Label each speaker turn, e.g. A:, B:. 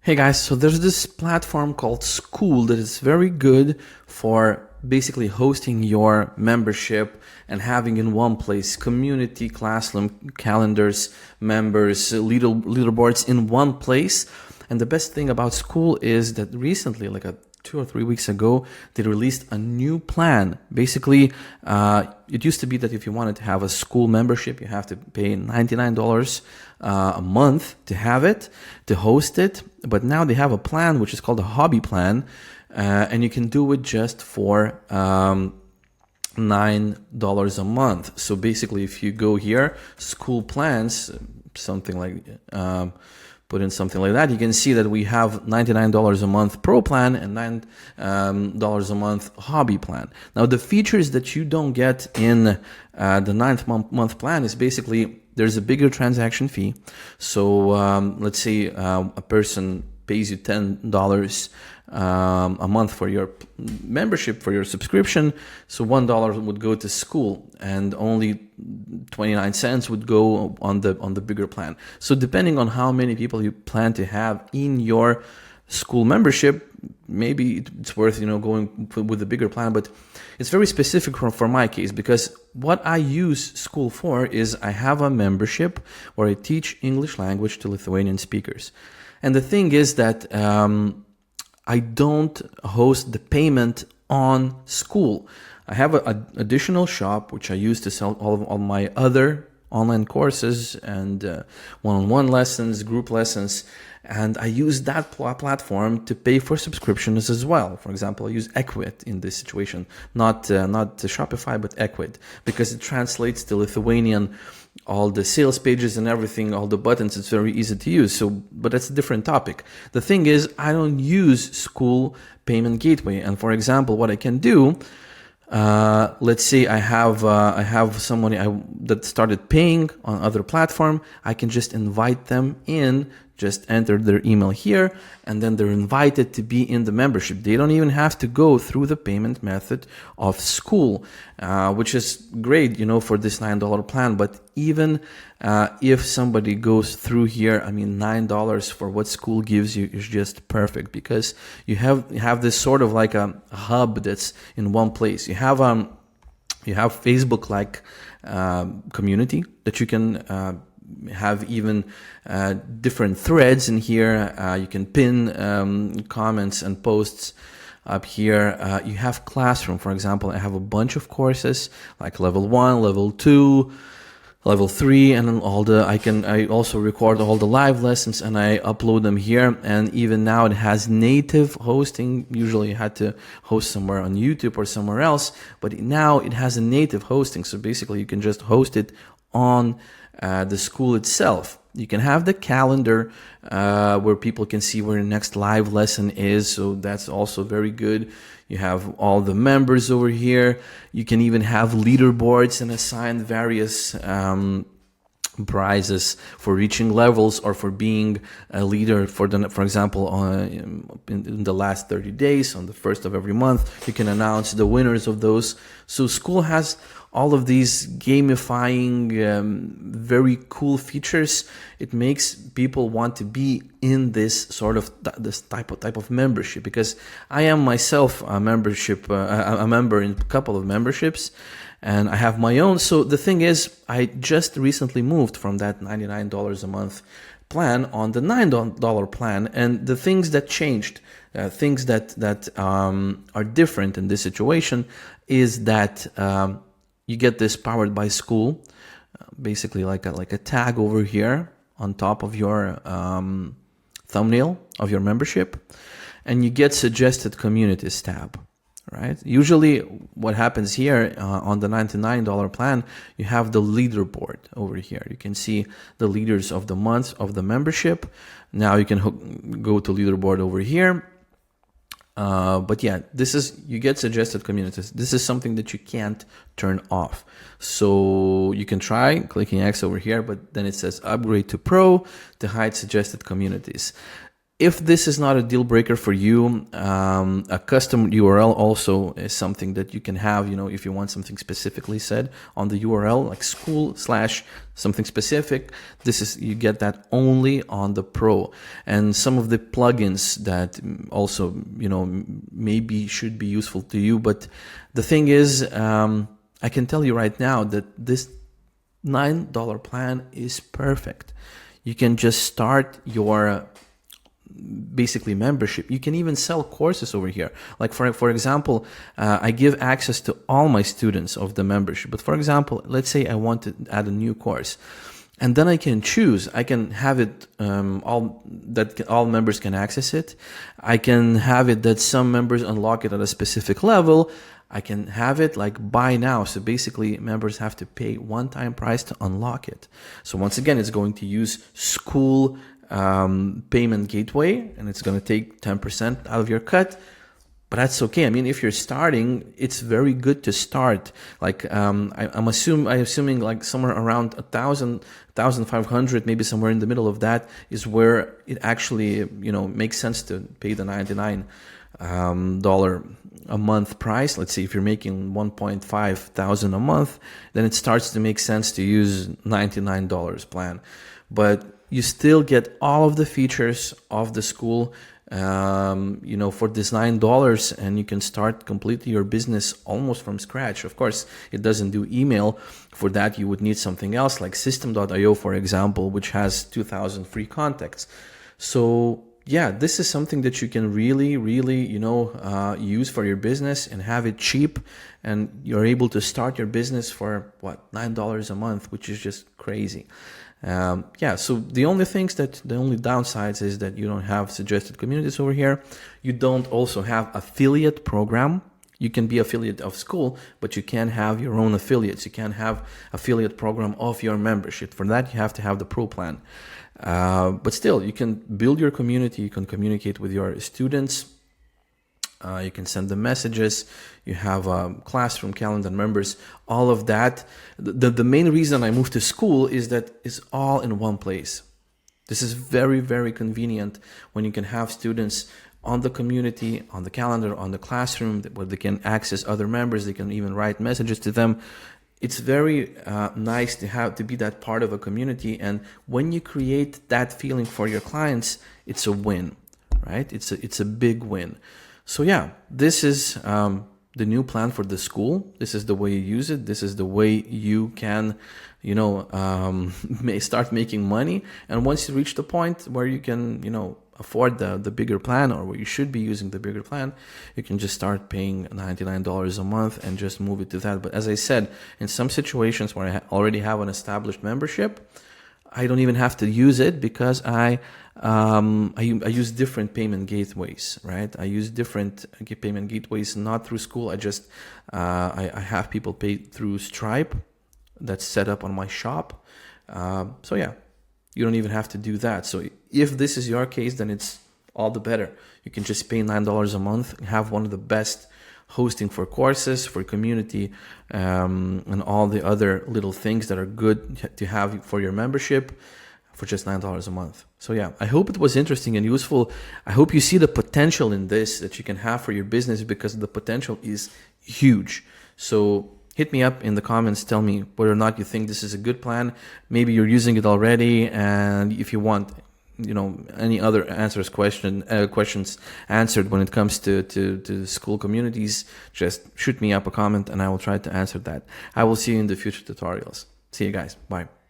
A: Hey guys, so there's this platform called Skool that is very good for basically hosting your membership and having in one place community, classroom, calendars, members, leaderboards in one place. And the best thing about Skool is that recently, 2 or 3 weeks ago, they released a new plan. Basically, it used to be that if you wanted to have a Skool membership, you have to pay $99 a month to have it, to host it. But now they have a plan which is called a hobby plan, and you can do it just for $9 a month. So basically, if you go here, Skool plans, something like put in something like that, you can see that we have $99 a month pro plan and $9 a month hobby plan. Now, the features that you don't get in the ninth month plan is basically there's a bigger transaction fee. So let's say a person pays you $10 a month for your membership, for your subscription. So $1 would go to Skool and only 29 cents would go on the bigger plan. So depending on how many people you plan to have in your Skool membership, maybe it's worth going with the bigger plan. But it's very specific for my case, because what I use Skool for is I have a membership where I teach English language to Lithuanian speakers. And the thing is that I don't host the payment on Skool. I have an additional shop which I use to sell all my other online courses and one-on-one lessons, group lessons, and I use that platform to pay for subscriptions as well. For example, I use Equid in this situation, not Shopify, but Equid, because it translates to Lithuanian, all the sales pages and everything, all the buttons. It's very easy to use. So, but that's a different topic. The thing is, I don't use Skool payment gateway. And for example, what I can do, let's say I have someone that started paying on other platform. I can just invite them in, just enter their email here, and then they're invited to be in the membership. They don't even have to go through the payment method of Skool, which is great, for this $9 plan. But even if somebody goes through here, $9 for what Skool gives you is just perfect, because you have this sort of like a hub that's in one place. You have Facebook like community that you can have even different threads in here. You can pin comments and posts up here. You have Classroom, for example. I have a bunch of courses like level 1, level 2, level 3, and I also record all the live lessons and I upload them here. And even now it has native hosting. Usually you had to host somewhere on YouTube or somewhere else, but now it has a native hosting. So basically you can just host it on the Skool itself. You can have the calendar where people can see where the next live lesson is. So that's also very good. You have all the members over here. You can even have leaderboards and assign various prizes for reaching levels or for being a leader for example, in the last 30 days, on the first of every month, you can announce the winners of those. So Skool has all of these gamifying, very cool features. It makes people want to be in this sort of this type of membership, because I am myself a member in a couple of memberships, and I have my own. So the thing is, I just recently moved from that $99 a month plan on the $9 plan, and the things that changed, things that are different in this situation is that you get this powered by Skool, basically like a tag over here on top of your thumbnail of your membership, and you get suggested communities tab. Right? Usually what happens here on the $99 plan, you have the leaderboard over here. You can see the leaders of the month of the membership. Now you can go to leaderboard over here. But yeah, you get suggested communities. This is something that you can't turn off. So you can try clicking X over here, but then it says upgrade to Pro to hide suggested communities. If this is not a deal breaker for you, a custom URL also is something that you can have, if you want something specifically said on the URL, like school / something specific. You get that only on the Pro. And some of the plugins that also, maybe should be useful to you. But the thing is, I can tell you right now that this $9 plan is perfect. You can just start your basically membership. You can even sell courses over here. Like for example, I give access to all my students of the membership. But for example, let's say I want to add a new course, and then I can choose. I can have it all members can access it. I can have it that some members unlock it at a specific level. I can have it like buy now. So basically members have to pay one-time price to unlock it. So once again, it's going to use Skool payment gateway, and it's going to take 10% out of your cut, but that's okay. I mean, if you're starting, it's very good to start. Like I'm assuming like somewhere around 1,000, 1,500, maybe somewhere in the middle of that is where it actually makes sense to pay the $99 a month price. Let's say if you're making 1.5 thousand a month, then it starts to make sense to use $99 plan. But you still get all of the features of the Skool, for this $9, and you can start completely your business almost from scratch. Of course, it doesn't do email. For that, you would need something else like System.io, for example, which has 2,000 free contacts. So yeah, this is something that you can really, use for your business and have it cheap. And you're able to start your business for $9 a month, which is just crazy. So the only downsides is that you don't have suggested communities over here. You don't also have affiliate program. You can be affiliate of Skool, but you can't have your own affiliates. You can't have affiliate program of your membership. For that, you have to have the Pro plan. But still, you can build your community. You can communicate with your students. You can send them messages. You have classroom calendar members, all of that. The main reason I moved to Skool is that it's all in one place. This is very, very convenient when you can have students on the community, on the calendar, on the classroom, where they can access other members. They can even write messages to them. It's very nice to be that part of a community. And when you create that feeling for your clients, it's a win, right? It's a big win. So yeah, this is the new plan for the Skool. This is the way you use it. This is the way you can, start making money. And once you reach the point where you can, afford the bigger plan, or where you should be using the bigger plan, you can just start paying $99 a month and just move it to that. But as I said, in some situations where I already have an established membership, I don't even have to use it because I use different payment gateways, right? I use different payment gateways, not through Skool. I have people pay through Stripe that's set up on my shop. So yeah, you don't even have to do that. So if this is your case, then it's all the better. You can just pay $9 a month, have one of the best hosting for courses, for community, and all the other little things that are good to have for your membership for just $9 a month. So yeah, I hope it was interesting and useful. I hope you see the potential in this that you can have for your business, because the potential is huge. So hit me up in the comments. Tell me whether or not you think this is a good plan. Maybe you're using it already, and if you want any other questions answered when it comes to Skool communities, just shoot me up a comment and I will try to answer that. I will see you in the future tutorials. See you guys. Bye.